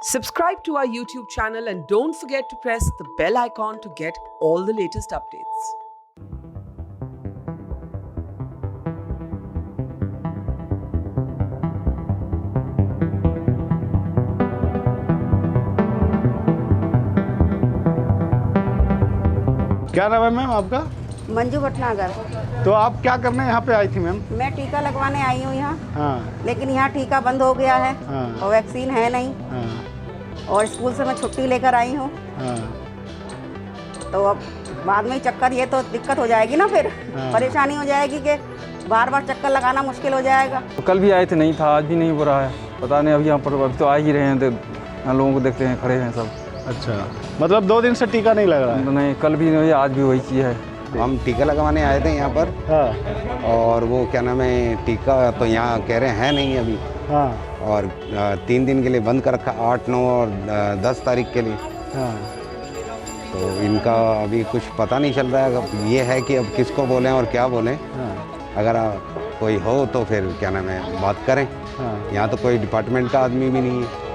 Subscribe to our YouTube channel and don't forget to press the bell icon to get all the latest updates. क्या नाम है ma'am आपका? मंजू भटनागर। तो आप क्या करने यहाँ पे आई थी मैम? मैं टीका लगवाने आई हूँ यहाँ। हाँ लेकिन यहाँ टीका बंद हो गया है। हाँ। और वैक्सीन है नहीं। हाँ और स्कूल से मैं छुट्टी लेकर आई हूँ। हाँ तो अब बाद में चक्कर, ये तो दिक्कत हो जाएगी ना, फिर हाँ। परेशानी हो जाएगी कि बार बार चक्कर लगाना मुश्किल हो जाएगा। तो कल भी आए थे, नहीं था, आज भी नहीं हो रहा है, पता नहीं। अब यहाँ पर अब तो आ ही रहे हैं, तो यहाँ लोगों को देखते हैं खड़े हैं सब। अच्छा, मतलब 2 दिन से टीका नहीं लग रहा है? नहीं, कल भी नहीं, आज भी वही चीज़ है। हम टीका लगवाने आए थे यहाँ पर। हाँ और वो क्या नाम है, टीका तो यहाँ कह रहे हैं नहीं अभी। हाँ और 3 दिन के लिए बंद कर रखा, 8, 9 और 10 तारीख के लिए। हाँ। तो इनका अभी कुछ पता नहीं चल रहा है। अब ये है कि अब किसको बोलें और क्या बोलें। हाँ अगर कोई हो तो फिर क्या नाम है, बात करें। हाँ। यहाँ तो कोई डिपार्टमेंट का आदमी भी नहीं है।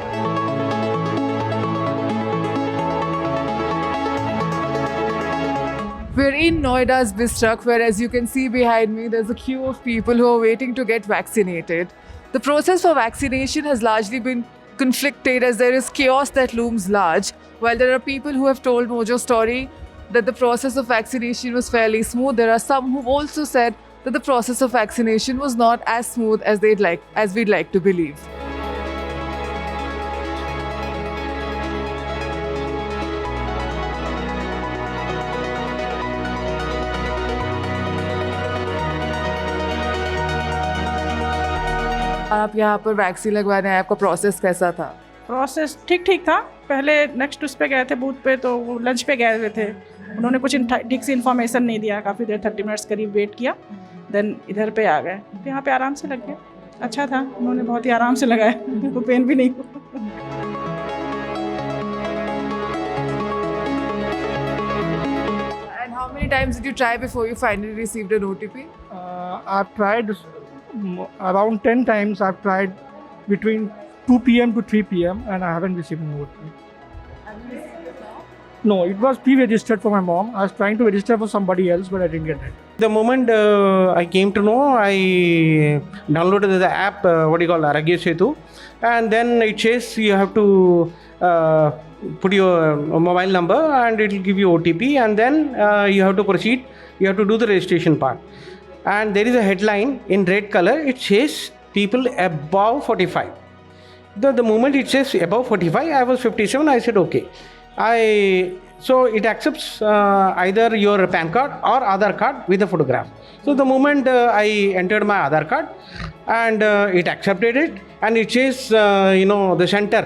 We're in Noida's Bistrak, where, as you can see behind me, there's a queue of people who are waiting to get vaccinated. The process for vaccination has largely been conflicted as there is chaos that looms large. While there are people who have told Mojo's story that the process of vaccination was fairly smooth, there are some who've also said that the process of vaccination was not as smooth as we'd like to believe. आप यहाँ पर vaccine लगवाने आए, आपका process कैसा था? Process ठीक ठीक था। पहले नेक्स्ट उस पे गए थे, बूथ पे, तो वो लंच पे गए हुए थे। उन्होंने कुछ ठीक से इन्फॉर्मेशन नहीं दिया। काफ़ी देर 30 मिनट्स करीब वेट किया, देन इधर पे आ गए। तो यहाँ पे आराम से लग गया, अच्छा था। उन्होंने बहुत ही आराम से लगाया, तो पेन भी नहीं हुआ। And how many times did you try before you finally received an OTP? I've tried around 10 times. I've tried between 2 p.m. to 3 p.m. and I haven't received an OTP. No, it was pre-registered for my mom. I was trying to register for somebody else, but I didn't get it. The moment I came to know, I downloaded the app, Aragya Setu, and then it says you have to put your mobile number and it will give you OTP, and then you have to proceed. You have to do the registration part. And there is a headline in red color. It says people above 45. The moment it says above 45, I was 57. I said okay. So it accepts either your PAN card or Aadhaar card with a photograph. So the moment I entered my Aadhaar card and it accepted it, and it says the center.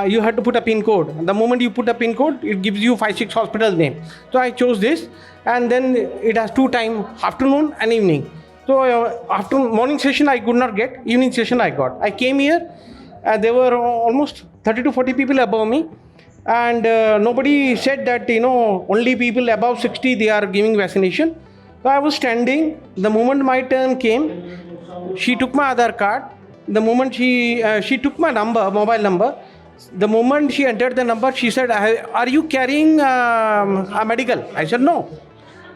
You have to put a PIN code. The moment you put a PIN code, it gives you 5-6 hospital name. So I chose this, and then it has 2 time, afternoon and evening. So after morning session I could not get, evening session I got. I came here, there were almost 30 to 40 people above me, and nobody said that only people above 60 they are giving vaccination. So I was standing. The moment my turn came, she took my Aadhaar card. The moment she took my mobile number. The moment she entered the number, she said, "Are you carrying a medical?" I said, "No."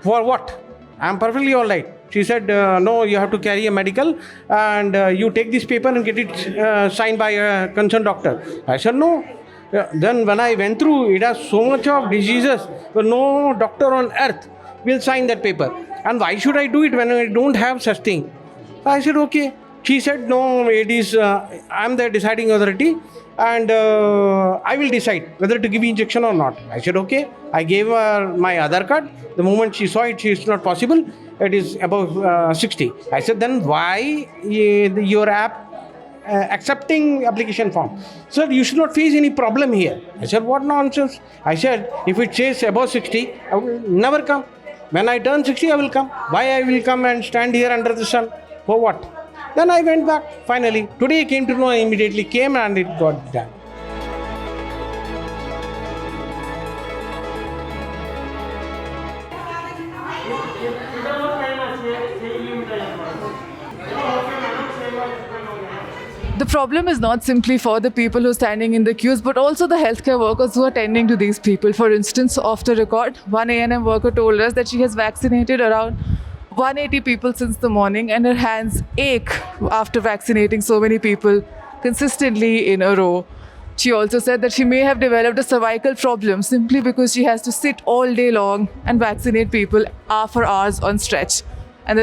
"For what?" "I'm perfectly all right." She said, "No, you have to carry a medical, and you take this paper and get it signed by a concerned doctor." I said, "No." Then when I went through, it has so much of diseases, but no doctor on earth will sign that paper. And why should I do it when I don't have such thing? I said, "Okay." She said, "No, it is, I'm the deciding authority, and I will decide whether to give injection or not." I said, "Okay." I gave her my Aadhaar card. The moment she saw it, it's not possible. It is above 60. I said, "Then why your app accepting application form?" "Sir, you should not face any problem here." I said, "What nonsense?" I said, "If it says above 60, I will never come. When I turn 60, I will come. Why I will come and stand here under the sun? For what?" Then I went back finally. Today I came to know, I immediately came and it got done. The The problem is not simply for the people who are standing in the queues, but also the healthcare workers who are tending to these people. For instance, off the record, one A&M worker told us that she has vaccinated around 180 people since the morning and her hands ache after vaccinating so many people consistently in a row. She also said that she may have developed a cervical problem simply because she has to sit all day long and vaccinate people for hours on stretch. And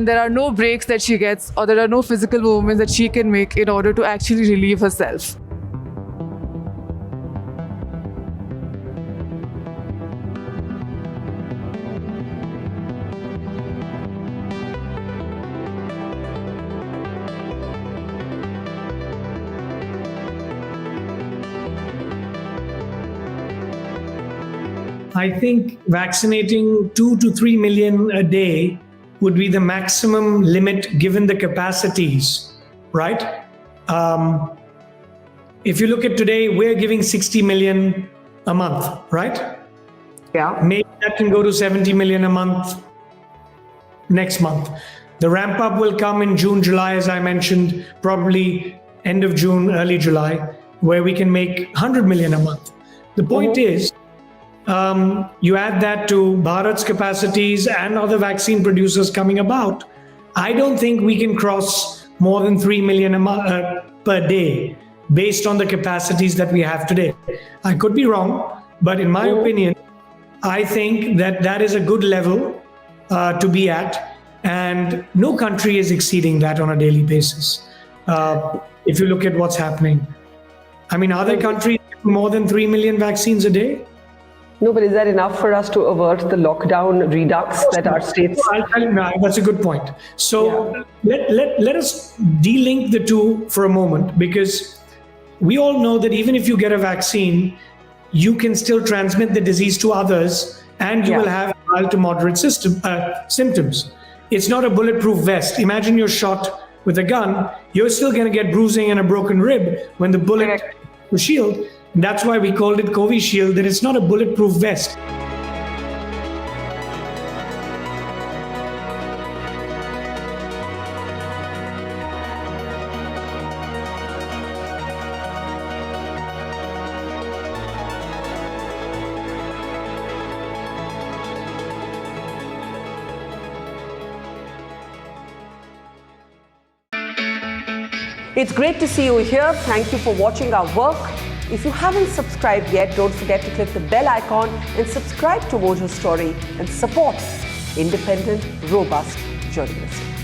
there are no breaks that she gets, or there are no physical movements that she can make in order to actually relieve herself. I think vaccinating 2 to 3 million a day would be the maximum limit given the capacities, right? If you look at today, we're giving 60 million a month, right? Yeah. Maybe that can go to 70 million a month next month. The ramp up will come in June, July, as I mentioned, probably end of June, early July, where we can make 100 million a month. The point is, you add that to Bharat's capacities and other vaccine producers coming about, I don't think we can cross more than 3 million per day based on the capacities that we have today. I could be wrong, but in my opinion, I think that that is a good level to be at, and no country is exceeding that on a daily basis. If you look at what's happening, I mean, are there countries with more than 3 million vaccines a day? No, but is that enough for us to avert the lockdown redux that our states... I'll tell you now, that's a good point. So let us de-link the two for a moment, because we all know that even if you get a vaccine, you can still transmit the disease to others, and you will have mild to moderate symptoms. It's not a bulletproof vest. Imagine you're shot with a gun, you're still going to get bruising and a broken rib when the bullet was shield. And that's why we called it Covishield, that it's not a bulletproof vest. It's great to see you here. Thank you for watching our work. If you haven't subscribed yet, don't forget to click the bell icon and subscribe to Mojo Story and support independent, robust journalism.